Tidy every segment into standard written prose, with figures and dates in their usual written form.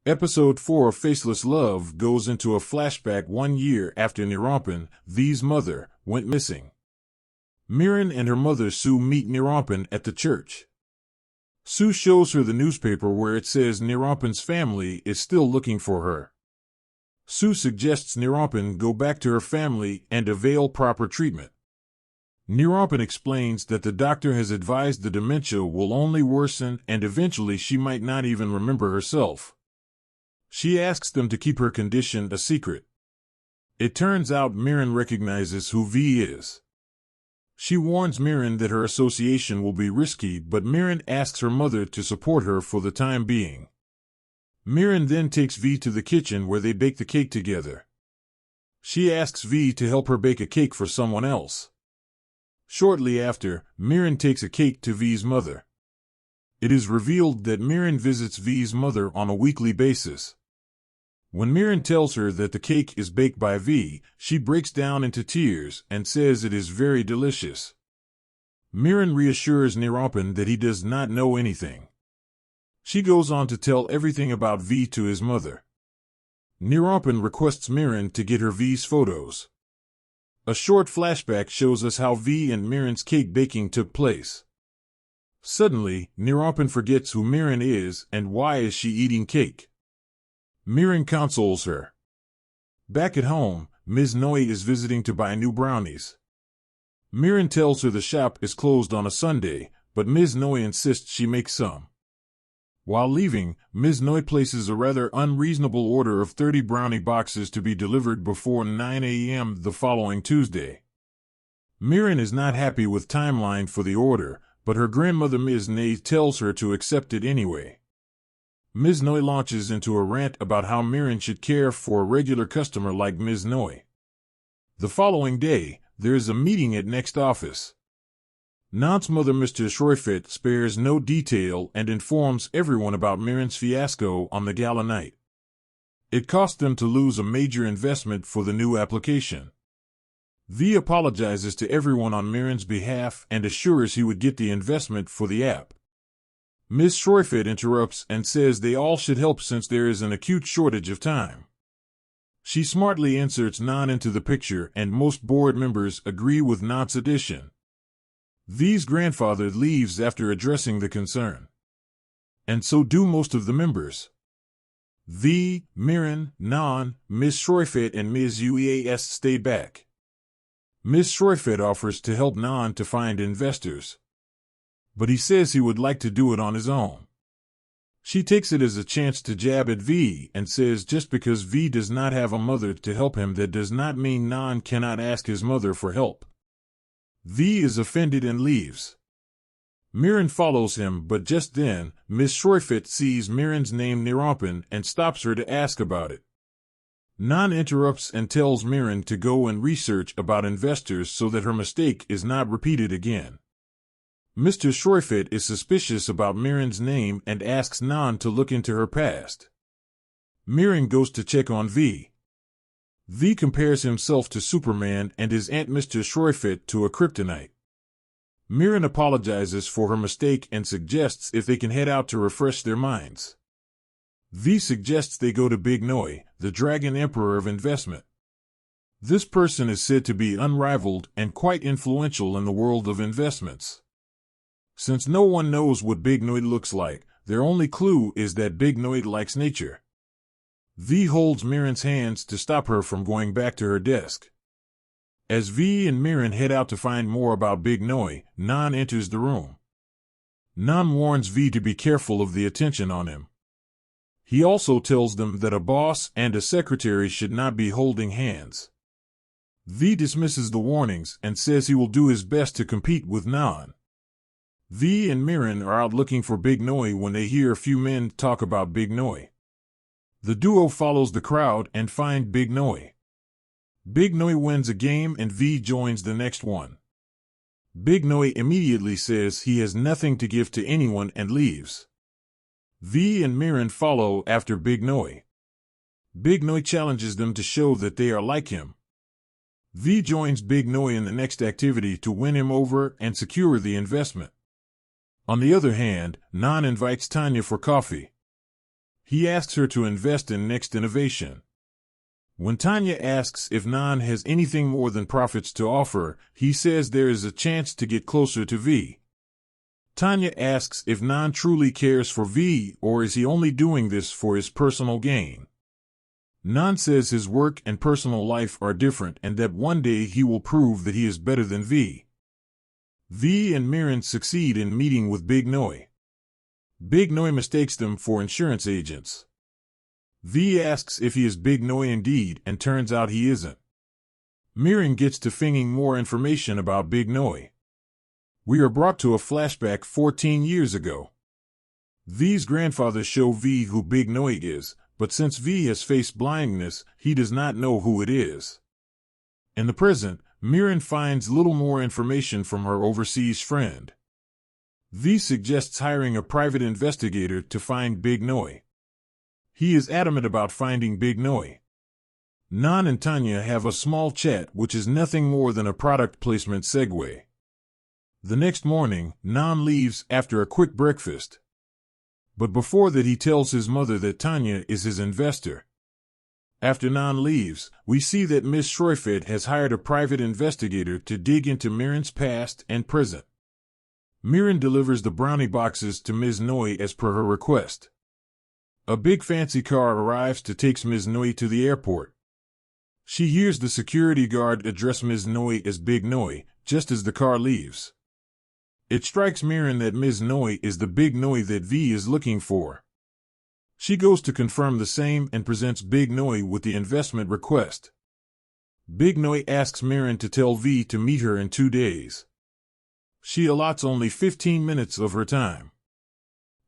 Episode 4 of Faceless Love goes into a flashback 1 year after Nirapan, V's mother, went missing. Miran and her mother Sue meet Nirapan at the church. Sue shows her the newspaper where it says Nirapan's family is still looking for her. Sue suggests Nirapan go back to her family and avail proper treatment. Nirapan explains that the doctor has advised the dementia will only worsen and eventually she might not even remember herself. She asks them to keep her condition a secret. It turns out Miran recognizes who V is. She warns Miran that her association will be risky, but Miran asks her mother to support her for the time being. Miran then takes V to the kitchen where they bake the cake together. She asks V to help her bake a cake for someone else. Shortly after, Miran takes a cake to V's mother. It is revealed that Miran visits V's mother on a weekly basis. When Miran tells her that the cake is baked by V, she breaks down into tears and says it is very delicious. Miran reassures Nirapan that he does not know anything. She goes on to tell everything about V to his mother. Nirapan requests Miran to get her V's photos. A short flashback shows us how V and Miran's cake baking took place. Suddenly, Nirapan forgets who Miran is and why is she eating cake. Miran consoles her. Back at home, Ms. Noe is visiting to buy new brownies. Miran tells her the shop is closed on a Sunday, but Ms. Noe insists she make some. While leaving, Ms. Noe places a rather unreasonable order of 30 brownie boxes to be delivered before 9 a.m. the following Tuesday. Miran is not happy with timeline for the order, but her grandmother Ms. Noe tells her to accept it anyway. Ms. Noe launches into a rant about how Miran should care for a regular customer like Ms. Noe. The following day, there is a meeting at next office. Nan's mother Mr. Shroifet spares no detail and informs everyone about Miran's fiasco on the gala night. It cost them to lose a major investment for the new application. V apologizes to everyone on Miran's behalf and assures he would get the investment for the app. Ms. Shroifet interrupts and says they all should help since there is an acute shortage of time. She smartly inserts Nan into the picture and most board members agree with Nan's addition. V's grandfather leaves after addressing the concern. And so do most of the members. V, Miran, Nan, Ms. Shroifet and Ms. Ueas stay back. Ms. Shroifet offers to help Nan to find investors. But he says he would like to do it on his own. She takes it as a chance to jab at V and says just because V does not have a mother to help him that does not mean Nan cannot ask his mother for help. V is offended and leaves. Miran follows him, but just then, Ms. Shroifet sees Miran's name Nirapan and stops her to ask about it. Nan interrupts and tells Miran to go and research about investors so that her mistake is not repeated again. Mr. Shroifet is suspicious about Miran's name and asks Nan to look into her past. Miran goes to check on V. V compares himself to Superman and his aunt Mr. Shroifet to a kryptonite. Miran apologizes for her mistake and suggests if they can head out to refresh their minds. V suggests they go to Big Noe, the Dragon Emperor of investment. This person is said to be unrivaled and quite influential in the world of investments. Since no one knows what Big Noe looks like, their only clue is that Big Noe likes nature. V holds Miran's hands to stop her from going back to her desk. As V and Miran head out to find more about Big Noe, Nan enters the room. Nan warns V to be careful of the attention on him. He also tells them that a boss and a secretary should not be holding hands. V dismisses the warnings and says he will do his best to compete with Nan. V and Miran are out looking for Big Noe when they hear a few men talk about Big Noe. The duo follows the crowd and find Big Noe. Big Noe wins a game and V joins the next one. Big Noe immediately says he has nothing to give to anyone and leaves. V and Miran follow after Big Noe. Big Noe challenges them to show that they are like him. V joins Big Noe in the next activity to win him over and secure the investment. On the other hand, Nan invites Tanya for coffee. He asks her to invest in next innovation. When Tanya asks if Nan has anything more than profits to offer, he says there is a chance to get closer to V. Tanya asks if Nan truly cares for V, or is he only doing this for his personal gain. Nan says his work and personal life are different and that one day he will prove that he is better than V. V and Miran succeed in meeting with Big Noi. Big Noi mistakes them for insurance agents. V asks if he is Big Noi indeed, and turns out he isn't. Miran gets to finging more information about Big Noi. We are brought to a flashback 14 years ago. V's grandfather shows V who Big Noi is, but since V has faced blindness, he does not know who it is. In the present, Miran finds little more information from her overseas friend. V suggests hiring a private investigator to find Big Noi. He is adamant about finding Big Noi. Nan and Tanya have a small chat which is nothing more than a product placement segue. The next morning, Nan leaves after a quick breakfast. But before that he tells his mother that Tanya is his investor. After Nan leaves, we see that Ms. Shroyfed has hired a private investigator to dig into Miran's past and present. Miran delivers the brownie boxes to Ms. Noi as per her request. A big fancy car arrives to take Ms. Noi to the airport. She hears the security guard address Ms. Noi as Big Noi, just as the car leaves. It strikes Miran that Ms. Noi is the Big Noi that V is looking for. She goes to confirm the same and presents Big Noi with the investment request. Big Noi asks Miran to tell V to meet her in 2 days. She allots only 15 minutes of her time.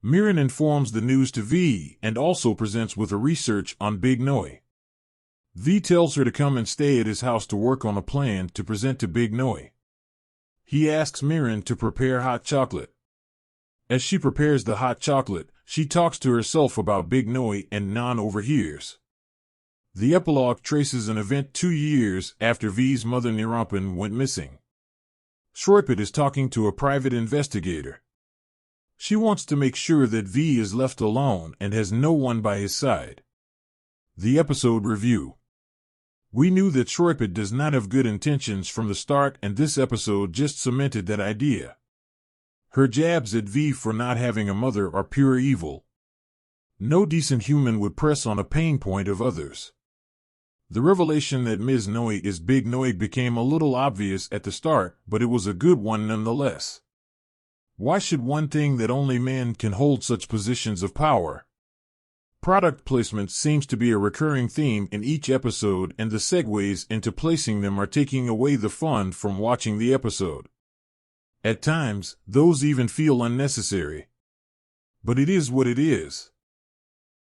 Miran informs the news to V and also presents with a research on Big Noi. V tells her to come and stay at his house to work on a plan to present to Big Noi. He asks Miran to prepare hot chocolate. As she prepares the hot chocolate, she talks to herself about Big Noi and Nan overhears. The epilogue traces an event 2 years after V's mother Nirompan went missing. Shroypet is talking to a private investigator. She wants to make sure that V is left alone and has no one by his side. The episode review. We knew that Shroypet does not have good intentions from the start, and this episode just cemented that idea. Her jabs at V for not having a mother are pure evil. No decent human would press on a pain point of others. The revelation that Ms. Noi is Big Noi became a little obvious at the start, but it was a good one nonetheless. Why should one think that only men can hold such positions of power? Product placement seems to be a recurring theme in each episode, and the segues into placing them are taking away the fun from watching the episode. At times, those even feel unnecessary. But it is what it is.